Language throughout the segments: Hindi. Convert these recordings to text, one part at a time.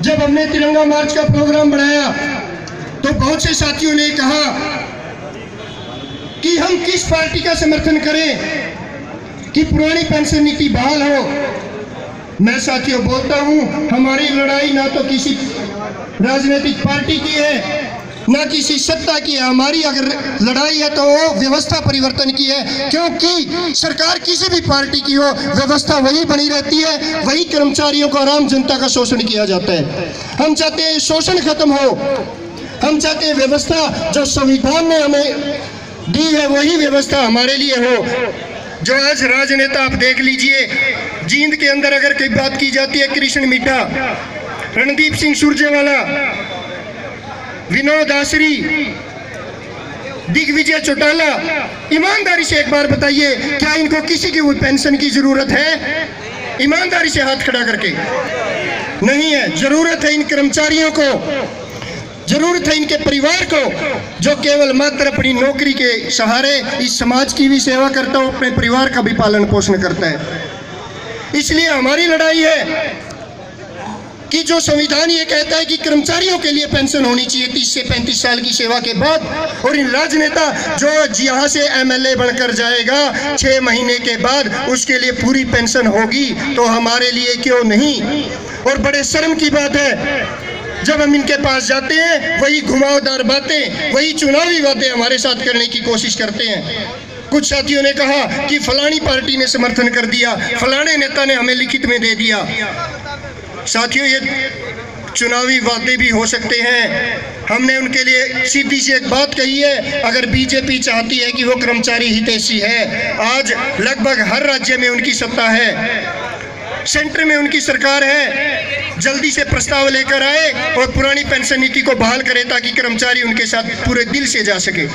जब हमने तिरंगा मार्च का प्रोग्राम बनाया तो बहुत से साथियों ने कहा कि हम किस पार्टी का समर्थन करें कि पुरानी पेंशन नीति बहाल हो। मैं साथियों बोलता हूं, हमारी लड़ाई ना तो किसी राजनीतिक पार्टी की है ना किसी सत्ता की है। हमारी अगर लड़ाई है तो वो व्यवस्था परिवर्तन की है, क्योंकि सरकार किसी भी पार्टी की हो व्यवस्था वही बनी रहती है, वही कर्मचारियों को आराम जनता का शोषण किया जाता है। हम चाहते हैं शोषण खत्म हो, हम चाहते हैं व्यवस्था जो संविधान ने हमें दी है वही व्यवस्था हमारे लिए हो। जो आज राजनेता आप देख लीजिए, जींद के अंदर अगर कोई बात की जाती है, कृष्ण मिड्ढा, रणदीप सिंह सुरजेवाला, विनोद आसरी, दिग्विजय चौटाला, ईमानदारी से एक बार बताइए क्या इनको किसी की पेंशन की जरूरत है? ईमानदारी से हाथ खड़ा करके नहीं है। जरूरत है इन कर्मचारियों को, जरूरत है इनके परिवार को जो केवल मात्र अपनी नौकरी के सहारे इस समाज की भी सेवा करता हो, अपने परिवार का भी पालन पोषण करता है। इसलिए हमारी लड़ाई है कि जो संविधान ये कहता है कि कर्मचारियों के लिए पेंशन होनी चाहिए 30 से 35 साल की सेवा के बाद, और इन राजनेता जो यहाँ से एमएलए बनकर जाएगा 6 महीने के बाद उसके लिए पूरी पेंशन होगी, तो हमारे लिए क्यों नहीं? और बड़े शर्म की बात है जब हम इनके पास जाते हैं वही घुमावदार बातें, वही चुनावी बातें हमारे साथ करने की कोशिश करते हैं। कुछ साथियों ने कहा कि फलानी पार्टी ने समर्थन कर दिया, फलाने नेता ने हमें लिखित में दे दिया। साथियों, ये चुनावी वादे भी हो सकते हैं। हमने उनके लिए सीधी सी एक बात कही है, अगर बीजेपी चाहती है कि वो कर्मचारी हितैषी है, आज लगभग हर राज्य में उनकी सत्ता है, सेंटर में उनकी सरकार है, जल्दी से प्रस्ताव लेकर आए और पुरानी पेंशन नीति को बहाल करे ताकि कर्मचारी उनके साथ पूरे दिल से जा सके।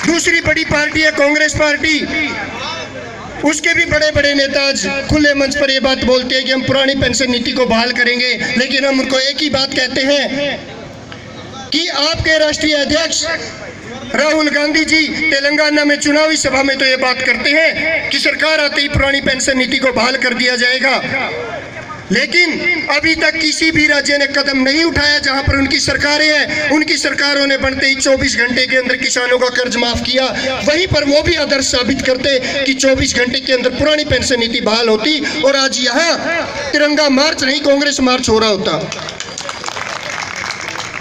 दूसरी बड़ी पार्टी है कांग्रेस पार्टी, उसके भी बड़े बड़े नेता आज खुले मंच पर ये बात बोलते हैं कि हम पुरानी पेंशन नीति को बहाल करेंगे, लेकिन हम उनको एक ही बात कहते हैं कि आपके राष्ट्रीय अध्यक्ष राहुल गांधी जी तेलंगाना में चुनावी सभा में तो ये बात करते हैं कि सरकार आते ही पुरानी पेंशन नीति को बहाल कर दिया जाएगा, लेकिन अभी तक किसी भी राज्य ने कदम नहीं उठाया जहां पर उनकी सरकारें हैं। उनकी सरकारों ने बनते ही 24 घंटे के अंदर किसानों का कर्ज माफ किया, वहीं पर वो भी आदर्श साबित करते कि 24 घंटे के अंदर पुरानी पेंशन नीति बहाल होती और आज यहाँ तिरंगा मार्च नहीं कांग्रेस मार्च हो रहा होता।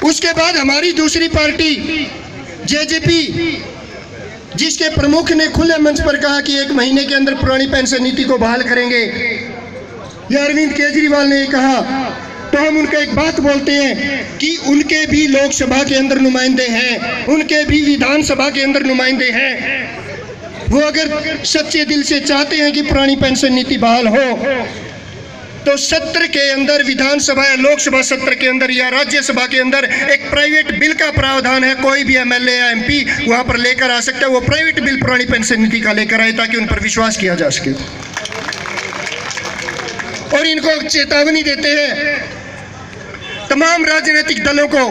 उसके बाद हमारी दूसरी पार्टी जेजेपी, जिसके प्रमुख ने खुले मंच पर कहा कि 1 महीने के अंदर पुरानी पेंशन नीति को बहाल करेंगे, या अरविंद केजरीवाल ने कहा, तो हम उनका एक बात बोलते हैं कि उनके भी लोकसभा के अंदर नुमाइंदे हैं, उनके भी विधानसभा के अंदर नुमाइंदे हैं। वो अगर सच्चे दिल से चाहते हैं कि पुरानी पेंशन नीति बहाल हो तो सत्र के अंदर, विधानसभा या लोकसभा सत्र के अंदर या राज्यसभा के अंदर एक प्राइवेट बिल का प्रावधान है। कोई भी एमएलए या एमपी वहां पर लेकर आ सकता है, वो प्राइवेट बिल पुरानी पेंशन नीति का लेकर आए ताकि उन पर विश्वास किया जा सके। और इनको चेतावनी देते हैं तमाम राजनीतिक दलों को,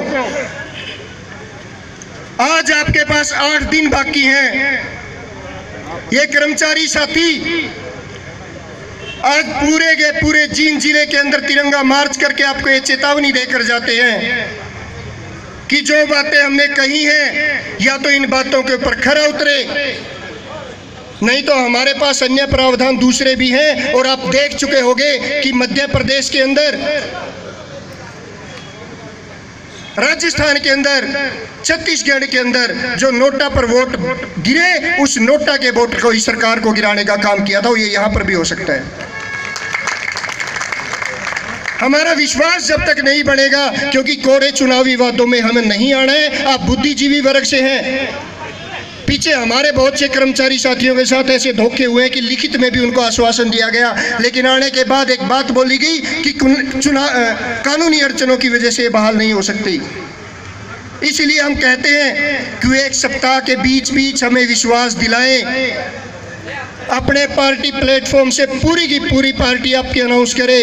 आज आपके पास 8 दिन बाकी हैं। ये कर्मचारी साथी आज पूरे के पूरे जींद जिले के अंदर तिरंगा मार्च करके आपको ये चेतावनी देकर जाते हैं कि जो बातें हमने कही हैं या तो इन बातों के ऊपर खरा उतरे, नहीं तो हमारे पास अन्य प्रावधान दूसरे भी हैं। और आप देख चुके होंगे कि मध्य प्रदेश के अंदर, राजस्थान के अंदर, छत्तीसगढ़ के अंदर जो नोटा पर वोट गिरे, उस नोटा के वोट को ही सरकार को गिराने का काम किया था। ये यहाँ पर भी हो सकता है। हमारा विश्वास जब तक नहीं बढ़ेगा, क्योंकि कोरे चुनावी वादों में हमें नहीं आना है। आप बुद्धिजीवी वर्ग से हैं, पीछे हमारे बहुत से कर्मचारी साथियों के साथ ऐसे धोखे हुए कि लिखित में भी उनको आश्वासन दिया गया, लेकिन आने के बाद एक बात बोली गई कि कानूनी अड़चनों की वजह से बहाल नहीं हो सकती। इसलिए हम कहते हैं कि 1 सप्ताह के बीच हमें विश्वास दिलाएं, अपने पार्टी प्लेटफॉर्म से पूरी की पूरी पार्टी आपकी अनाउंस करे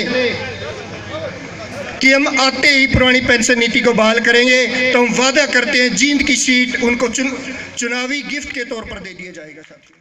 कि हम आते ही पुरानी पेंशन नीति को बहाल करेंगे। तो हम वादा करते हैं जींद की सीट उनको चुनावी गिफ्ट के तौर पर दे दिया जाएगा साथियों।